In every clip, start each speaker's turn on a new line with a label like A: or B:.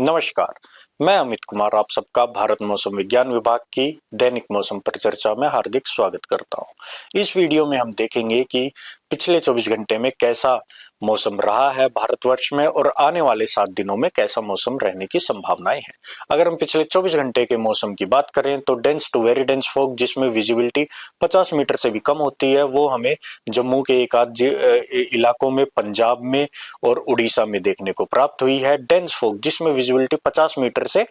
A: नमस्कार, मैं अमित कुमार आप सबका भारत मौसम विज्ञान विभाग की दैनिक मौसम परिचर्चा में हार्दिक स्वागत करता हूं। इस वीडियो में हम देखेंगे कि पिछले 24 घंटे में कैसा मौसम रहा है भारतवर्ष में और आने वाले 7 दिनों में कैसा मौसम रहने की संभावनाएं हैं। अगर हम पिछले 24 घंटे के मौसम की बात करें तो dense to very dense fog, जिसमें विजिबिलिटी 50 मीटर से भी कम होती है, वो हमें जम्मू के एक आध इलाकों में, पंजाब में और उड़ीसा में देखने को प्राप्त हुई है। डेंस फॉग जिसमें विजिबिलिटी 50 मीटर से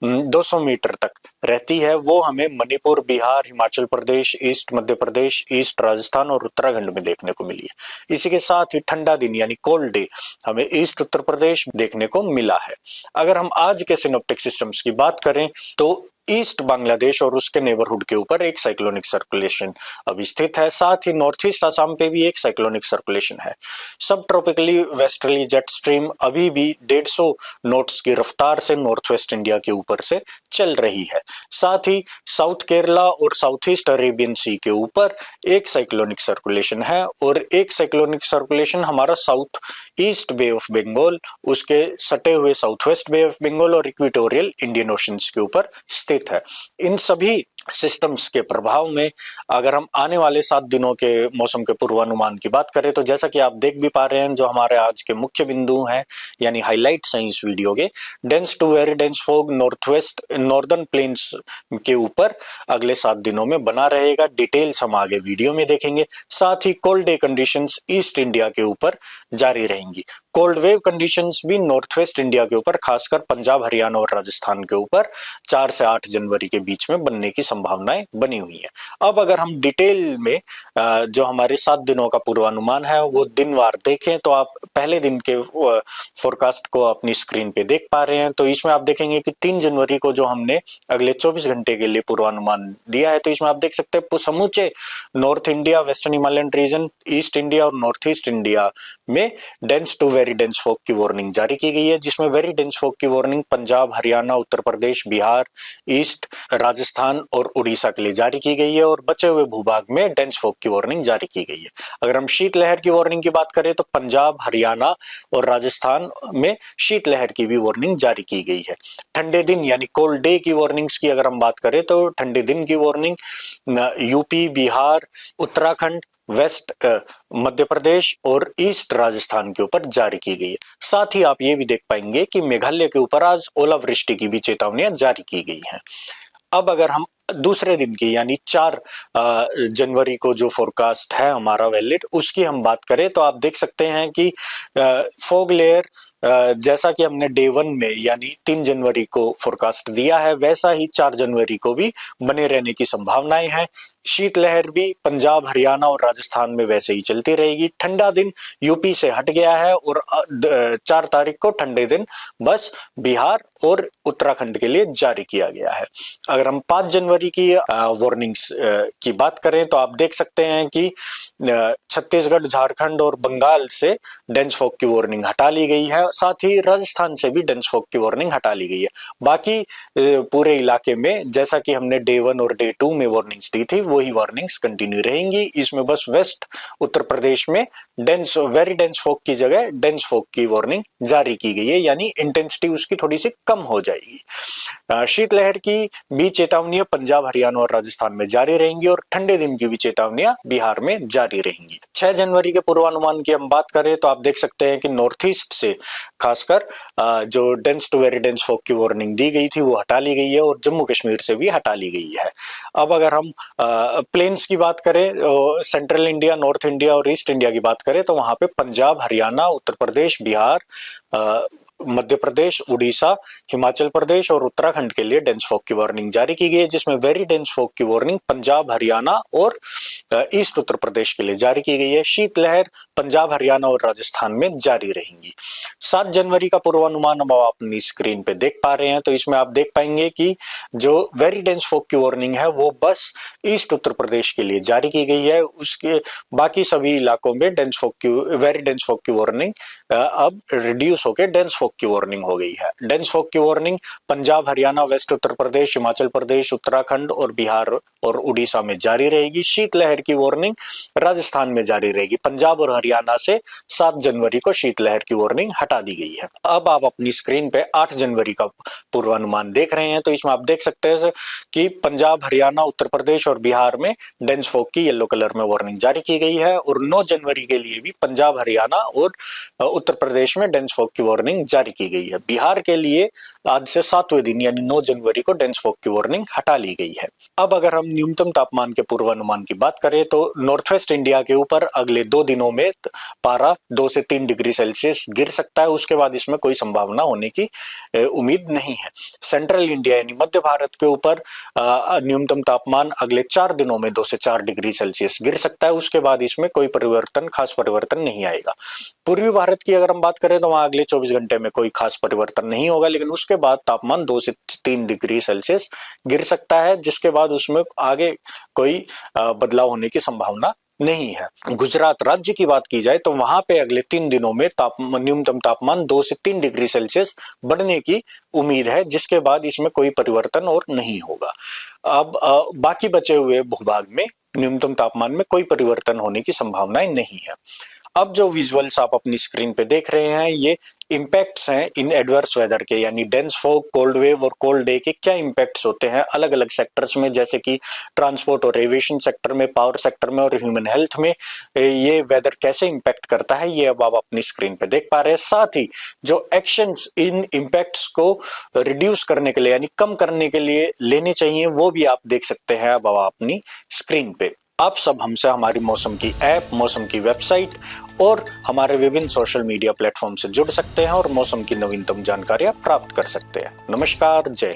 A: 200 मीटर तक रहती है, वो हमें मणिपुर, बिहार, हिमाचल प्रदेश, ईस्ट मध्य प्रदेश, ईस्ट राजस्थान और उत्तराखंड में देखने को मिली है। इसी के साथ ही ठंडा दिन यानी कोल्ड डे हमें ईस्ट उत्तर प्रदेश देखने को मिला है। अगर हम आज के सिनोप्टिक सिस्टम्स की बात करें तो ईस्ट बांग्लादेश और उसके नेबरहुड के ऊपर एक साइक्लोनिक सर्कुलेशन अभी स्थित है। साथ ही नॉर्थ ईस्ट असम पे भी एक साइक्लोनिक सर्कुलेशन है। सब ट्रॉपिकली वेस्टर्ली जेट स्ट्रीम अभी भी 150 नॉट्स की रफ्तार से नॉर्थ वेस्ट इंडिया के ऊपर से चल रही है। साथ ही साउथ केरला और साउथ ईस्ट अरेबियन सी के ऊपर एक साइक्लोनिक सर्कुलेशन है और एक साइक्लोनिक सर्कुलेशन हमारा south east Bay of Bengal, उसके सटे हुए south west Bay of Bengal और इक्वेटोरियल इंडियन ओशंस के ऊपर स्थित है। इन सभी सिस्टम्स के प्रभाव में अगर हम आने वाले 7 दिनों के मौसम के पूर्वानुमान की बात करें तो जैसा कि आप देख भी पा रहे हैं, जो हमारे आज के मुख्य बिंदु हैं यानी हाइलाइट्स हैं इस वीडियो के, dense to very dense fog north west northern plains के ऊपर अगले 7 दिनों में बना रहेगा। डिटेल्स हम आगे वीडियो में देखेंगे। साथ ही cold day conditions east India के ऊपर जारी रहेंगी। कोल्ड वेव कंडीशंस भी नॉर्थ वेस्ट इंडिया के ऊपर, खासकर पंजाब, हरियाणा और राजस्थान के ऊपर 4 से 8 जनवरी के बीच में बनने की संभावनाएं बनी हुई है। अब अगर हम डिटेल में जो हमारे 7 दिनों का पूर्वानुमान है वो दिनवार देखें तो आप पहले दिन के फोरकास्ट को अपनी स्क्रीन पे देख पा रहे हैं। तो इसमें आप देखेंगे कि 3 जनवरी को जो हमने अगले 24 घंटे के लिए पूर्वानुमान दिया है, तो इसमें आप देख सकते हैं समूचे north India, western Himalayan region, east India और नॉर्थ ईस्ट इंडिया में dense to very dense fog की वार्निंग जारी की गई है, जिसमें वेरी डेंस फॉग की वार्निंग पंजाब, हरियाणा, उत्तर प्रदेश, बिहार, ईस्ट, राजस्थान और उड़ीसा के लिए जारी की गई है और बचे हुए भूभाग में डेंस फॉग की वार्निंग जारी की गई है। अगर हम शीतलहर की वार्निंग की बात करें तो पंजाब, हरियाणा और राजस्थान में शीतलहर की भी वार्निंग जारी की गई है। ठंडे दिन यानी कोल्ड डे की वार्निंग्स की अगर हम बात करें तो ठंडे दिन की warning UP, Bihar, Uttarakhand, west Madhya Pradesh और ईस्ट राजस्थान के ऊपर जारी की गई है। साथ ही आप ये भी देख पाएंगे कि मेघालय के ऊपर आज ओलावृष्टि की भी चेतावनियां जारी की गई हैं। अब अगर हम दूसरे दिन की यानी 4 जनवरी को जो फोरकास्ट है हमारा वैलिड, उसकी हम बात करें तो आप देख सकते हैं कि फॉग लेयर जैसा कि हमने डे 1 में यानी 3 जनवरी को फोरकास्ट दिया है, वैसा ही 4 जनवरी को भी बने रहने की संभावनाएं हैं। शीतलहर भी पंजाब, हरियाणा और राजस्थान में वैसे ही चलती रहेगी। ठंडा दिन यूपी से हट गया है और 4 तारीख को ठंडे दिन बस बिहार और उत्तराखंड के लिए जारी किया गया है। अगर हम 5 जनवरी की वार्निंग्स की बात करें तो आप देख सकते हैं कि छत्तीसगढ़, झारखंड और बंगाल से डेंस फॉग की वार्निंग हटा ली गई है। साथ ही राजस्थान से भी डेंस फॉग की वार्निंग हटा ली गई है। बाकी पूरे इलाके में जैसा कि हमने डे 1 और डे 2 में वार्निंग्स दी थी वही वार्निंग्स कंटिन्यू रहेंगी। इसमें बस वेस्ट उत्तर प्रदेश में वेरी डेंस फॉग की जगह डेंस फॉग की वार्निंग जारी की गई है, यानी इंटेंसिटी उसकी थोड़ी सी कम हो जाएगी। शीतलहर की भी चेतावनियां पंजाब, हरियाणा और राजस्थान में जारी रहेंगी और ठंडे दिन की भी चेतावनियां बिहार में जारी रहेंगी। 6 जनवरी के पूर्वानुमान की हम बात करें तो आप देख सकते हैं कि नॉर्थ ईस्ट से खासकर जो dense to very dense fog की वार्निंग दी गई थी वो हटा ली गई है और जम्मू कश्मीर से भी हटा ली गई है। अब अगर हम प्लेन्स की बात करें, सेंट्रल इंडिया, नॉर्थ इंडिया और ईस्ट इंडिया की बात करें तो वहां पे पंजाब, हरियाणा, उत्तर प्रदेश, बिहार, मध्य प्रदेश, उड़ीसा, हिमाचल प्रदेश और उत्तराखंड के लिए डेंस फॉग की वार्निंग जारी की गई है, जिसमें वेरी डेंस फॉग की वार्निंग पंजाब, हरियाणा और ईस्ट उत्तर प्रदेश के लिए जारी की गई है। शीतलहर पंजाब, हरियाणा और राजस्थान में जारी रहेंगी। 7 जनवरी का पूर्वानुमान हम अपनी स्क्रीन पे देख पा रहे हैं, तो इसमें आप देख पाएंगे कि जो वेरी डेंस फॉग की वार्निंग है वो बस ईस्ट उत्तर प्रदेश के लिए जारी की गई है। उसके बाकी सभी इलाकों में वेरी डेंस फॉग की वार्निंग अब रिड्यूस होकर डेंस फॉग की वार्निंग हो गई है। डेंस फॉग की वार्निंग पंजाब, हरियाणा, वेस्ट उत्तर प्रदेश, हिमाचल प्रदेश, उत्तराखंड और बिहार और उड़ीसा में जारी रहेगी। शीतलहर की वार्निंग राजस्थान में जारी रहेगी। पंजाब और हरियाणा से 7 जनवरी को शीतलहर की वार्निंग हटा दी गई है। अब आप अपनी स्क्रीन पे 8 जनवरी का पूर्वानुमान देख रहे हैं, तो इसमें आप देख सकते हैं कि पंजाब, हरियाणा, उत्तर प्रदेश और बिहार में डेंस फॉग की येलो कलर में वार्निंग जारी की गई है और 9 जनवरी के लिए भी पंजाब, हरियाणा और उत्तर प्रदेश में डेंस फॉग की वार्निंग जारी की गई है। बिहार के लिए आज से 7वें दिन यानी 9 जनवरी को डेंस फॉग की वार्निंग हटा ली गई है। अब अगर हम न्यूनतम तापमान के पूर्वानुमान की बात करें तो नॉर्थ वेस्ट इंडिया के ऊपर अगले 2 दिनों में पारा 2 से 3 डिग्री सेल्सियस गिर सकता है। उसके बाद इसमें कोई संभावना होने की उम्मीद नहीं है। सेंट्रल इंडिया यानी मध्य भारत के ऊपर न्यूनतम तापमान अगले 4 दिनों में 2 से 4 डिग्री सेल्सियस गिर सकता है। उसके बाद इसमें कोई खास परिवर्तन नहीं आएगा। पूर्वी भारत की अगर हम बात करें तो वहां अगले 24 घंटे में कोई खास परिवर्तन नहीं होगा, लेकिन उसके बाद तापमान 2 से 3 डिग्री सेल्सियस गिर सकता है, जिसके बाद उसमें आगे कोई बदलाव होने की संभावना नहीं है। गुजरात राज्य की बात की जाए तो वहां पे अगले 3 दिनों में न्यूनतम तापमान 2 से 3 डिग्री सेल्सियस बढ़ने की उम्मीद है, जिसके बाद इसमें कोई परिवर्तन और नहीं होगा। अब बाकी बचे हुए भूभाग में न्यूनतम तापमान में कोई परिवर्तन होने की संभावनाएं नहीं है। अब जो विजुअल्स आप अपनी स्क्रीन पे देख रहे हैं ये इंपैक्ट्स हैं इन एडवर्स वेदर के, यानी डेंस फॉग, कोल्ड वेव और कोल्ड डे के क्या इंपैक्ट्स होते हैं अलग अलग सेक्टर्स में, जैसे कि ट्रांसपोर्ट और एविएशन सेक्टर में, पावर सेक्टर में और ह्यूमन हेल्थ में ये वेदर कैसे इंपैक्ट करता है, ये अब आप अपनी स्क्रीन पे देख पा रहे हैं। साथ ही जो एक्शंस इन इंपैक्ट्स को रिड्यूस करने के लिए यानी कम करने के लिए लेने चाहिए वो भी आप देख सकते हैं अब आप अपनी स्क्रीन पे। आप सब हमसे हमारी मौसम की ऐप, मौसम की वेबसाइट और हमारे विभिन्न सोशल मीडिया प्लेटफॉर्म से जुड़ सकते हैं और मौसम की नवीनतम जानकारियां प्राप्त कर सकते हैं। नमस्कार, जय हिंद।